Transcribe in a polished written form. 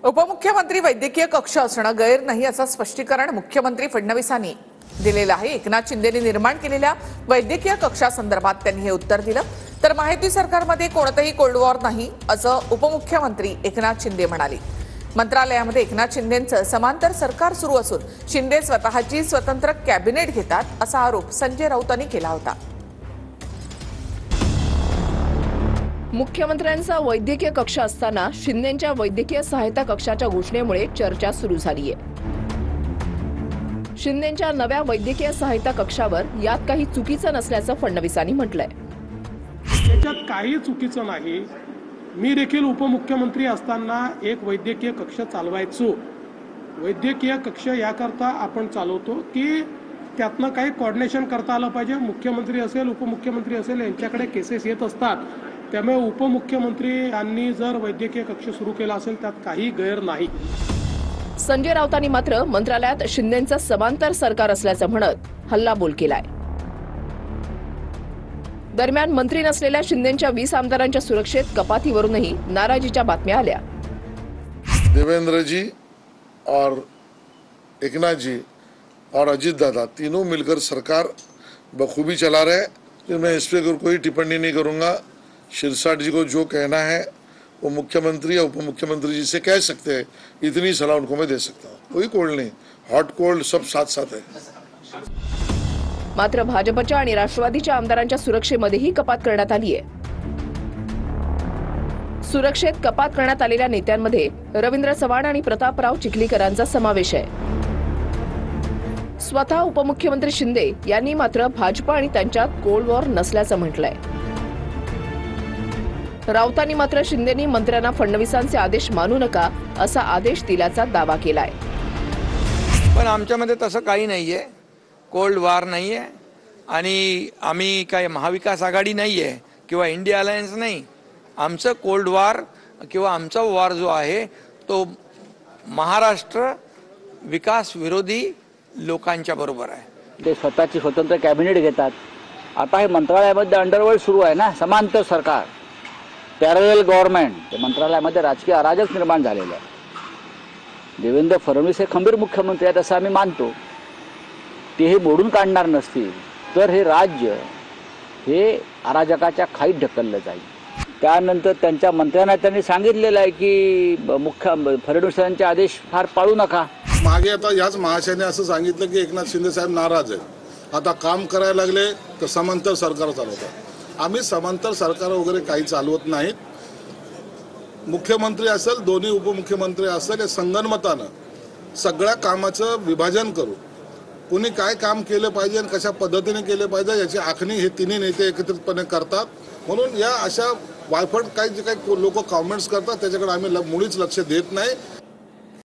उपमुख्यमंत्री वैद्यकीय कक्ष असणं गैर नाही असं स्पष्टीकरण मुख्यमंत्री फडणवीसांनी दिलेलं आहे। एकनाथ शिंदेंनी निर्माण केलेल्या वैद्यकीय कक्षासंदर्भात त्यांनी हे उत्तर दिलं। तर महायुती सरकारमध्ये कोणतेही कोल्ड वॉर नाही असं उपमुख्यमंत्री एकनाथ शिंदे म्हणाले। मंत्रालयामध्ये एकनाथ शिंदेंचं समांतर सरकार सुरू असून शिंदे स्वतःची स्वतंत्र कॅबिनेट घेतात असा आरोप संजय राऊतांनी केला होता। मुख्यमंत्र्यांचा वैद्यकीय कक्ष असताना शिंदेंच्या वैद्यकीय सहायता कक्षाच्या घोषणेमुळे चर्चा सुरू झाली आहे। शिंदेंच्या नव्या वैद्यकीय सहायता कक्षावर यात काही चुकीचं नसल्याचं फडणवीसांनी म्हटलंय। याच्यात काही चुकीचं नाही। मी देखील उपमुख्यमंत्री असताना एक वैद्यकीय कक्ष चालवायचो। वैद्यकीय कक्ष याकरता आपण चालवतो की त्यातनं काही कोऑर्डिनेशन करता आलं पाहिजे। मुख्यमंत्री असेल उपमुख्यमंत्री असेल यांच्याकडे केसेस येत असतात, त्यामुळे उपमुख्यमंत्री यांनी जर वैद्यकीय कक्ष सुरू केला असेल त्यात काही गैर नाही। संजय राऊतांनी मात्र मंत्रालयात शिंदेंचं समांतर सरकार असल्याचं म्हणत हल्लाबोल केलाय। दरम्यान मंत्री नसलेल्या शिंदेंच्या 20 आमदारांच्या सुरक्षेत कपातीवरूनही नाराजीच्या बातम्या आल्या। देवेंद्र जी और एकनाथ जी और अजीत दादा तीनों मिलकर सरकार बखूबी चला रहे हैं। मैं इस पर कोई टिप्पणी नहीं करूंगा। शिरसाट जी को जो कहना है वो मुख्यमंत्री या उप मुख्यमंत्री जी से कह सकते हैं। इतनी सलाह उनको मैं दे सकता हूँ। कोई कोल्ड नहीं, हॉट कोल्ड सब साथ साथ है। मात्र भाजपच्या आणि राष्ट्रवादीच्या आमदारांच्या सुरक्षेमध्येही कपात करण्यात आली आहे। सुरक्षेत कपात करण्यात आलेल्या नेत्यांमध्ये रवींद्र चव्हाण आणि प्रतापराव चिखलीकरांचा समावेश आहे। स्वतः उपमुख्यमंत्री शिंदे यांनी मात्र भाजप आणि त्यांच्यात कोल्ड वॉर नसल्याचं म्हटलंय। राऊतांनी मात्र शिंदेंनी मंत्र्यांना फडणवीसांचे आदेश मानू नका असा आदेश दिल्याचा दावा केलाय। पण आमच्यामध्ये तसं काही नाहीये, कोल्ड वॉर नाहीये आणि आम्ही काय महाविकास आघाडी नाहीये किंवा इंडिया अलायन्स नाही। आमचं कोल्ड वॉर किंवा आमचा वॉर जो आहे तो महाराष्ट्र विकास विरोधी लोकांच्या बरोबर आहे। ते स्वतःची स्वतंत्र कॅबिनेट घेतात। आता हे मंत्रालयामध्ये अंडरवर्ल्ड सुरू आहे ना, समांतर सरकार, पॅरलल गव्हर्नमेंट। ते मंत्रालयामध्ये राजकीय अराजक निर्माण झालेलं आहे। देवेंद्र फडणवीस हे खंबीर मुख्यमंत्री आहेत असं आम्ही मानतो। ते हे मोडून काढणार नसतील तर हे राज्य हे अराजकाच्या खाईत ढकललं जाईल। त्यानंतर त्यांच्या मंत्र्यांना त्यांनी सांगितलेलं आहे की फडणवीसांचे आदेश फार पाळू नका। मागे आता याच महाशयाने असं सांगितलं की एकनाथ शिंदे साहेब नाराज आहेत, आता काम करायला लागले तर समांतर सरकार चालवतात। आम्ही समांतर सरकार वगैरे काही चालवत नाहीत। मुख्यमंत्री असेल, दोन्ही उपमुख्यमंत्री असेल, हे संगनमतानं सगळ्या कामाचं विभाजन करू, कोणी काय काम केलं पाहिजे आणि कशा पद्धतीने केले पाहिजे याची आखणी हे तिन्ही नेते एकत्रितपणे करतात। म्हणून या अशा वायफट काही जे काही लोक कॉमेंट्स करतात त्याच्याकडे आम्ही मुळीच लक्ष देत नाही।